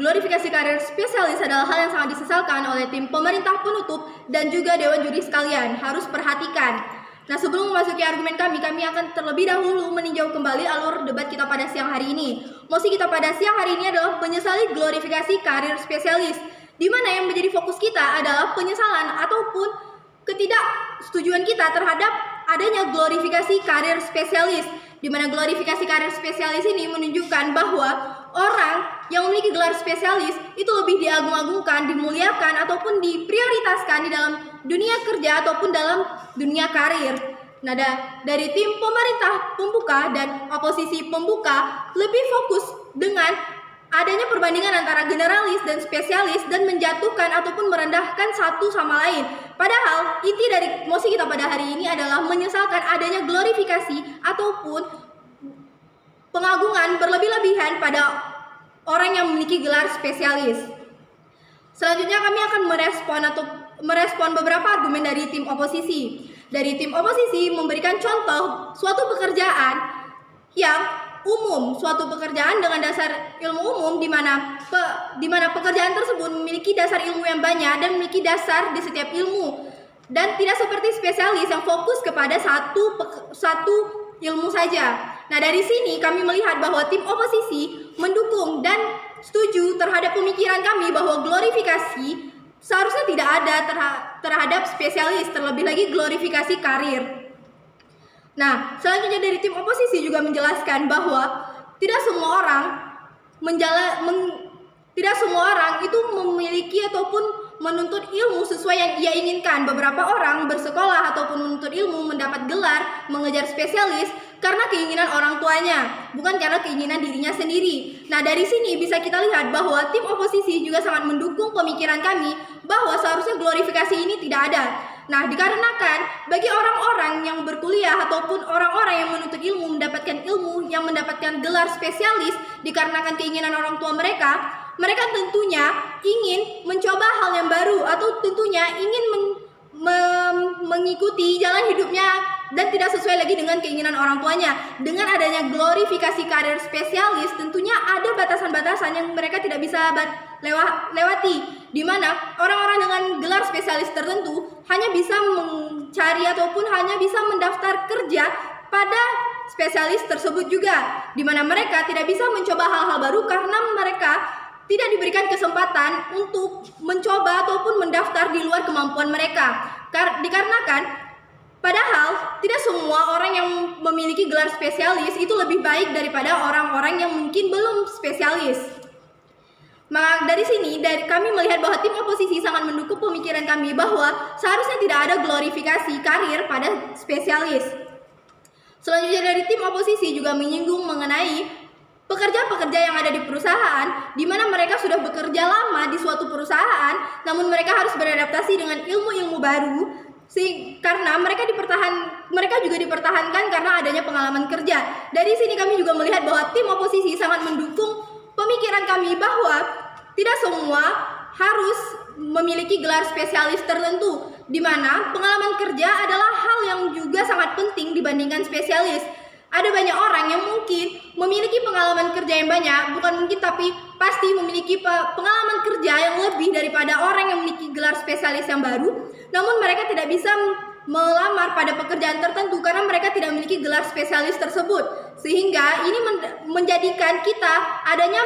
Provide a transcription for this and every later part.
glorifikasi karir spesialis adalah hal yang sangat disesalkan oleh tim pemerintah penutup dan juga Dewan Juri sekalian. Harus perhatikan. Nah, sebelum memasuki argumen kami akan terlebih dahulu meninjau kembali alur debat kita pada siang hari ini. Mosi kita pada siang hari ini adalah menyesali glorifikasi karir spesialis, di mana yang menjadi fokus kita adalah penyesalan ataupun ketidaksetujuan kita terhadap adanya glorifikasi karir spesialis, di mana glorifikasi karir spesialis ini menunjukkan bahwa orang yang memiliki gelar spesialis itu lebih diagung-agungkan, dimuliakan, ataupun diprioritaskan di dalam dunia kerja ataupun dalam dunia karir. Nah, dari tim pemerintah pembuka dan oposisi pembuka lebih fokus dengan adanya perbandingan antara generalis dan spesialis dan menjatuhkan ataupun merendahkan satu sama lain. Padahal inti dari mosi kita pada hari ini adalah menyesalkan adanya glorifikasi ataupun pengagungan berlebih-lebihan pada orang yang memiliki gelar spesialis. Selanjutnya kami akan merespon beberapa argumen dari tim oposisi. Dari tim oposisi memberikan contoh suatu pekerjaan yang umum, suatu pekerjaan dengan dasar ilmu umum di mana pekerjaan tersebut memiliki dasar ilmu yang banyak dan memiliki dasar di setiap ilmu, dan tidak seperti spesialis yang fokus kepada satu ilmu saja. Nah, dari sini kami melihat bahwa tim oposisi mendukung dan setuju terhadap pemikiran kami bahwa glorifikasi seharusnya tidak ada terhadap spesialis, terlebih lagi glorifikasi karir. Nah, selanjutnya dari tim oposisi juga menjelaskan bahwa tidak semua orang itu memiliki ataupun menuntut ilmu sesuai yang ia inginkan. Beberapa orang bersekolah ataupun menuntut ilmu, mendapat gelar, mengejar spesialis karena keinginan orang tuanya, bukan karena keinginan dirinya sendiri. Nah, dari sini bisa kita lihat bahwa tim oposisi juga sangat mendukung pemikiran kami bahwa seharusnya glorifikasi ini tidak ada. Nah, dikarenakan bagi orang-orang yang berkuliah ataupun orang-orang yang menuntut ilmu, yang mendapatkan gelar spesialis dikarenakan keinginan orang tua mereka tentunya ingin mencoba hal yang baru atau tentunya ingin mengikuti jalan hidupnya dan tidak sesuai lagi dengan keinginan orang tuanya. Dengan adanya glorifikasi karir spesialis, tentunya ada batasan-batasan yang mereka tidak bisa lewati, di mana orang-orang dengan gelar spesialis tertentu hanya bisa mencari ataupun hanya bisa mendaftar kerja pada spesialis tersebut juga, di mana mereka tidak bisa mencoba hal-hal baru karena mereka tidak diberikan kesempatan untuk mencoba ataupun mendaftar di luar kemampuan mereka. Dikarenakan padahal tidak semua orang yang memiliki gelar spesialis itu lebih baik daripada orang-orang yang mungkin belum spesialis. Maka dari sini kami melihat bahwa tim oposisi sangat mendukung pemikiran kami bahwa seharusnya tidak ada glorifikasi karir pada spesialis. Selanjutnya dari tim oposisi juga menyinggung mengenai pekerja-pekerja yang ada di perusahaan, di mana mereka sudah bekerja lama di suatu perusahaan, namun mereka harus beradaptasi dengan ilmu-ilmu baru, karena mereka juga dipertahankan karena adanya pengalaman kerja. Dari sini kami juga melihat bahwa tim oposisi sangat mendukung pemikiran kami bahwa tidak semua harus memiliki gelar spesialis tertentu, di mana pengalaman kerja adalah hal yang juga sangat penting dibandingkan spesialis. Ada banyak orang yang mungkin memiliki pengalaman kerja yang banyak, bukan mungkin tapi pasti memiliki pengalaman kerja yang lebih daripada orang yang memiliki gelar spesialis yang baru, namun mereka tidak bisa melamar pada pekerjaan tertentu karena mereka tidak memiliki gelar spesialis tersebut. Sehingga ini menjadikan kita adanya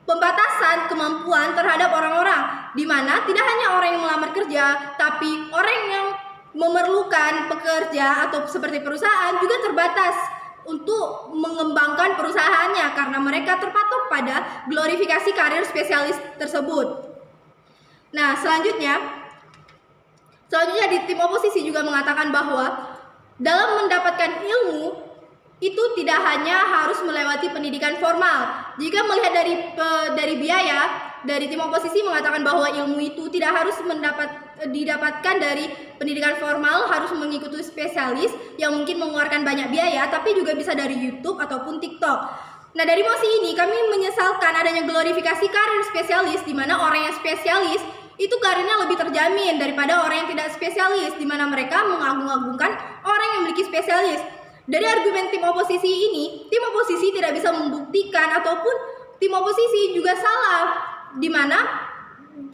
pembatasan kemampuan terhadap orang-orang, di mana tidak hanya orang yang melamar kerja, tapi orang yang memerlukan pekerja atau seperti perusahaan juga terbatas untuk mengembangkan perusahaannya karena mereka terpatok pada glorifikasi karir spesialis tersebut. Nah, selanjutnya di tim oposisi juga mengatakan bahwa dalam mendapatkan ilmu itu tidak hanya harus melewati pendidikan formal. Jika melihat dari biaya, dari tim oposisi mengatakan bahwa ilmu itu tidak harus didapatkan dari pendidikan formal, harus mengikuti spesialis yang mungkin mengeluarkan banyak biaya, tapi juga bisa dari YouTube ataupun TikTok. Nah, dari mosi ini kami menyesalkan adanya glorifikasi karir spesialis, di mana orang yang spesialis itu karirnya lebih terjamin daripada orang yang tidak spesialis, di mana mereka mengagung-agungkan orang yang memiliki spesialis. Dari argumen tim oposisi ini, tim oposisi tidak bisa membuktikan ataupun tim oposisi juga salah di mana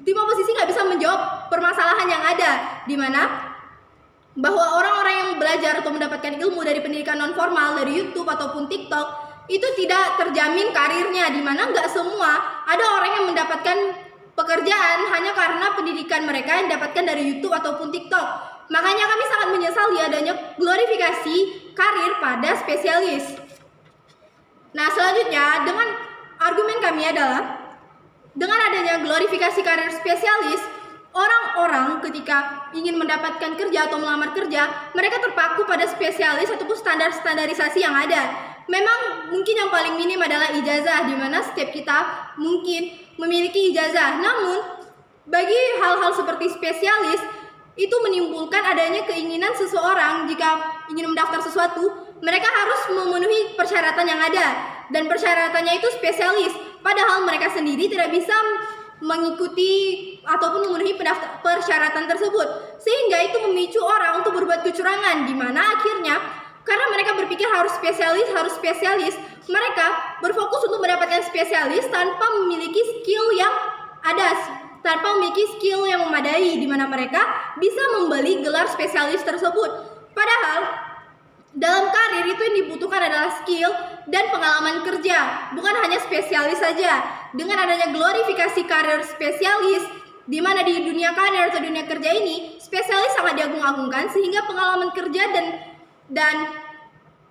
tim oposisi nggak bisa menjawab permasalahan yang ada, di mana bahwa orang-orang yang belajar atau mendapatkan ilmu dari pendidikan non formal dari YouTube ataupun TikTok itu tidak terjamin karirnya, di mana nggak semua, ada orang yang mendapatkan pekerjaan hanya karena pendidikan mereka yang didapatkan dari YouTube ataupun TikTok. Makanya kami sangat menyesali adanya glorifikasi karir pada spesialis. Nah, selanjutnya dengan argumen kami adalah dengan adanya glorifikasi karir spesialis, orang-orang ketika ingin mendapatkan kerja atau melamar kerja, mereka terpaku pada spesialis ataupun standar-standarisasi yang ada. Memang mungkin yang paling minim adalah ijazah, di mana setiap kita mungkin memiliki ijazah. Namun, bagi hal-hal seperti spesialis, itu menimbulkan adanya keinginan seseorang jika ingin mendaftar sesuatu, mereka harus memenuhi persyaratan yang ada. Dan persyaratannya itu spesialis, padahal mereka sendiri tidak bisa mengikuti ataupun memenuhi persyaratan tersebut, sehingga itu memicu orang untuk berbuat kecurangan, di mana akhirnya karena mereka berpikir harus spesialis, mereka berfokus untuk mendapatkan spesialis tanpa memiliki skill yang ada, tanpa memiliki skill yang memadai, di mana mereka bisa membeli gelar spesialis tersebut. Padahal dalam karir itu yang dibutuhkan adalah skill dan pengalaman kerja, bukan hanya spesialis saja. Dengan adanya glorifikasi karir spesialis, di mana di dunia karir atau dunia kerja ini, spesialis sangat diagung-agungkan, sehingga pengalaman kerja dan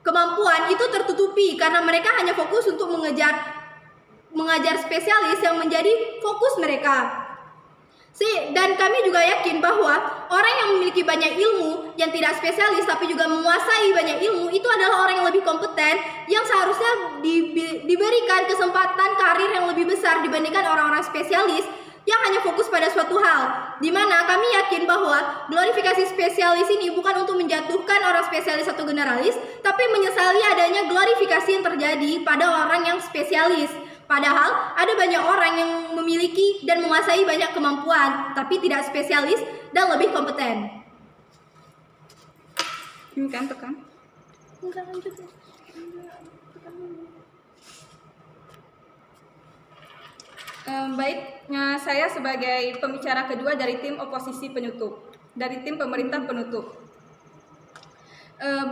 kemampuan itu tertutupi karena mereka hanya fokus untuk mengajar spesialis yang menjadi fokus mereka. Dan kami juga yakin bahwa orang yang memiliki banyak ilmu yang tidak spesialis tapi juga menguasai banyak ilmu itu adalah orang yang lebih kompeten, yang seharusnya diberikan kesempatan karir yang lebih besar dibandingkan orang-orang spesialis yang hanya fokus pada suatu hal. Di mana kami yakin bahwa glorifikasi spesialis ini bukan untuk menjatuhkan orang spesialis atau generalis, tapi menyesali adanya glorifikasi yang terjadi pada orang yang spesialis. Padahal ada banyak orang yang memiliki dan menguasai banyak kemampuan, tapi tidak spesialis dan lebih kompeten. Ini kan tekan. Enggak, lanjut. Baik, saya sebagai pembicara kedua dari tim oposisi penutup, dari tim pemerintah penutup.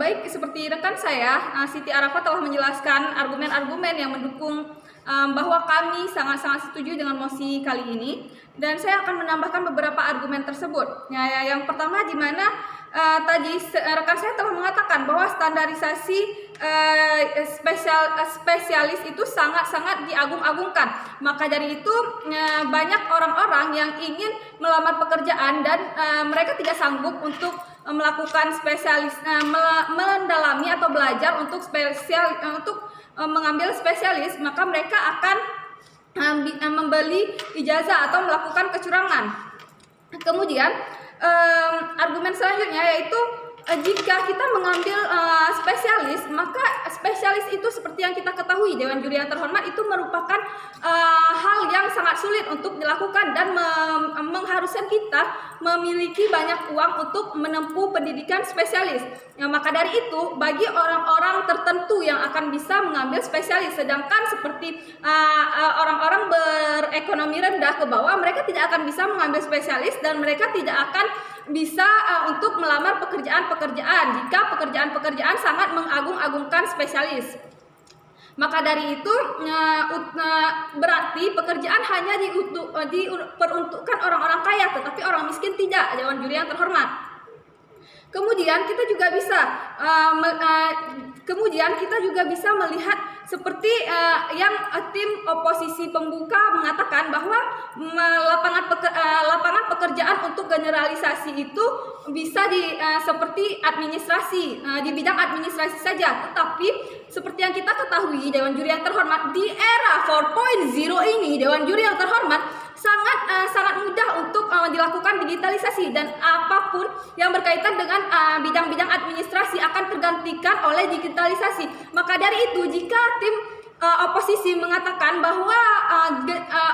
Baik, seperti rekan saya, Siti Arafah telah menjelaskan argumen-argumen yang mendukung bahwa kami sangat-sangat setuju dengan mosi kali ini, dan saya akan menambahkan beberapa argumen tersebut. Yang pertama, di mana tadi rekan saya telah mengatakan bahwa standarisasi spesialis itu sangat-sangat diagung-agungkan. Maka dari itu banyak orang-orang yang ingin melamar pekerjaan dan mereka tidak sanggup untuk melakukan spesialis, mendalami atau belajar untuk mengambil spesialis, maka mereka akan membeli ijazah atau melakukan kecurangan. Kemudian argumen selanjutnya yaitu jika kita mengambil spesialis, maka spesialis itu seperti yang kita ketahui, Dewan Juri yang terhormat, itu merupakan hal yang sangat sulit untuk dilakukan dan mengharuskan kita memiliki banyak uang untuk menempuh pendidikan spesialis. Maka dari itu, bagi orang-orang tertentu yang akan bisa mengambil spesialis, sedangkan seperti orang-orang berekonomi rendah ke bawah, mereka tidak akan bisa mengambil spesialis dan mereka tidak akan bisa untuk melamar pekerjaan-pekerjaan jika pekerjaan-pekerjaan sangat mengagung-agungkan spesialis. Maka dari itu berarti pekerjaan hanya diperuntukkan orang-orang kaya, tetapi orang miskin tidak, Dewan Juri yang terhormat. Kemudian kita juga bisa melihat seperti yang tim oposisi pembuka mengatakan bahwa lapangan pekerjaan untuk generalisasi itu bisa seperti administrasi, di bidang administrasi saja. Tetapi seperti yang kita ketahui, Dewan Juri yang terhormat, di era 4.0 ini, Dewan Juri yang terhormat, sangat mudah untuk dilakukan digitalisasi, dan apapun yang berkaitan dengan bidang-bidang administrasi akan tergantikan oleh digitalisasi. Maka dari itu, jika tim oposisi mengatakan bahwa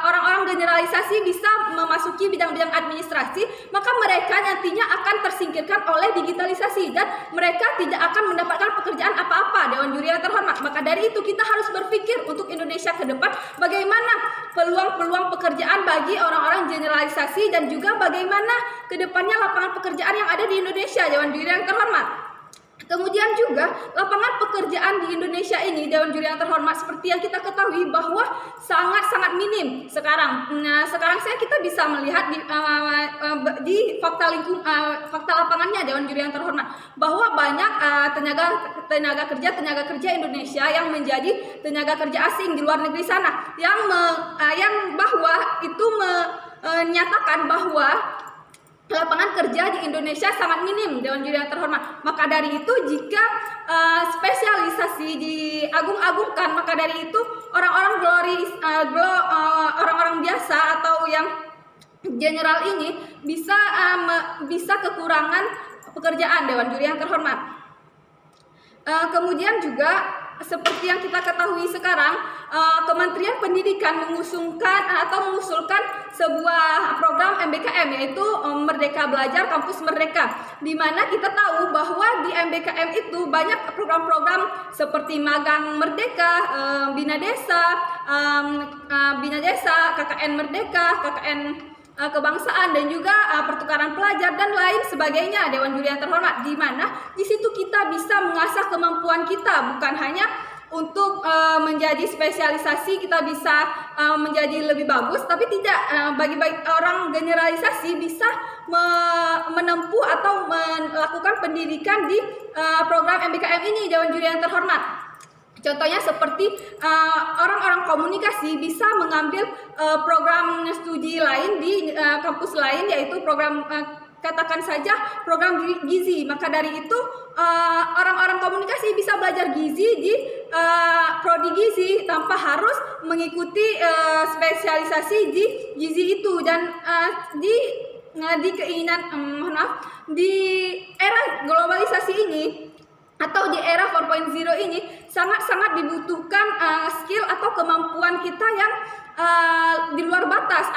orang-orang generalisasi bisa memasuki bidang-bidang administrasi, maka mereka nantinya akan tersingkirkan oleh digitalisasi dan mereka tidak akan mendapatkan pekerjaan apa-apa, Dewan Juri yang terhormat. Maka dari itu kita harus berpikir untuk Indonesia ke depan bagaimana peluang-peluang pekerjaan bagi orang-orang generalisasi dan juga bagaimana ke depannya lapangan pekerjaan yang ada di Indonesia, Dewan Juri yang terhormat. Kemudian juga lapangan pekerjaan di Indonesia ini, Dewan Juri yang terhormat, seperti yang kita ketahui bahwa sangat-sangat minim sekarang. Nah, sekarang kita bisa melihat di fakta lapangannya, Dewan Juri yang terhormat, bahwa banyak tenaga kerja Indonesia yang menjadi tenaga kerja asing di luar negeri sana, yang bahwa itu menyatakan bahwa lapangan kerja di Indonesia sangat minim, Dewan Juri yang terhormat. Maka dari itu jika spesialisasi diagung-agungkan, maka dari itu orang-orang biasa atau yang general ini bisa kekurangan pekerjaan, Dewan Juri yang terhormat. Kemudian juga seperti yang kita ketahui sekarang, Kementerian Pendidikan mengusulkan sebuah program MBKM, yaitu Merdeka Belajar Kampus Merdeka, di mana kita tahu bahwa di MBKM itu banyak program-program seperti Magang Merdeka, Bina Desa, KKN Merdeka, KKN kebangsaan, dan juga pertukaran pelajar dan lain sebagainya, Dewan Juri yang terhormat, di mana di situ kita bisa mengasah kemampuan kita, bukan hanya untuk menjadi spesialisasi kita bisa menjadi lebih bagus, tapi tidak bagi orang generalisasi bisa menempuh atau melakukan pendidikan di program MBKM ini, Dewan Juri yang terhormat. Contohnya seperti orang-orang komunikasi bisa mengambil program studi lain di kampus lain, yaitu program katakan saja program gizi. Maka dari itu orang-orang komunikasi bisa belajar gizi di prodi gizi tanpa harus mengikuti spesialisasi di gizi itu. Dan di era globalisasi ini atau di era 4.0 ini sangat-sangat dibutuhkan skill atau kemampuan kita yang di luar batas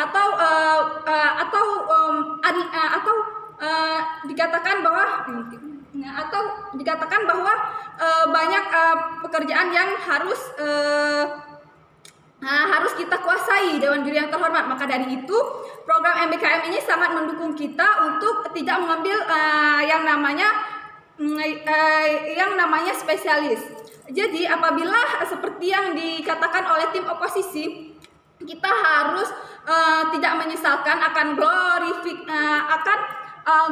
dikatakan bahwa banyak pekerjaan yang harus kita kuasai, Dewan Juri yang terhormat. Maka dari itu program MBKM ini sangat mendukung kita untuk tidak mengambil yang namanya spesialis. Jadi apabila seperti yang dikatakan oleh tim oposisi, kita harus tidak menyesalkan akan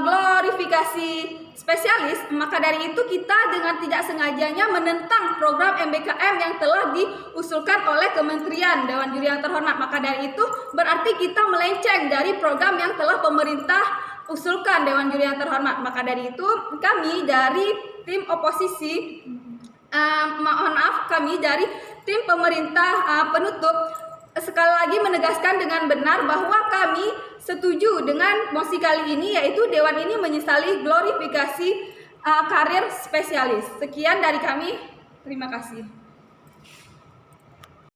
glorifikasi spesialis. Maka dari itu kita dengan tidak sengajanya menentang program MBKM yang telah diusulkan oleh Kementerian, Dewan Juri yang terhormat. Maka dari itu berarti kita melenceng dari program yang telah pemerintah usulkan, Dewan Juri yang terhormat. Maka dari itu kami dari tim oposisi, kami dari tim pemerintah penutup sekali lagi menegaskan dengan benar bahwa kami setuju dengan mosi kali ini, yaitu Dewan ini menyesali glorifikasi karir spesialis. Sekian dari kami, terima kasih.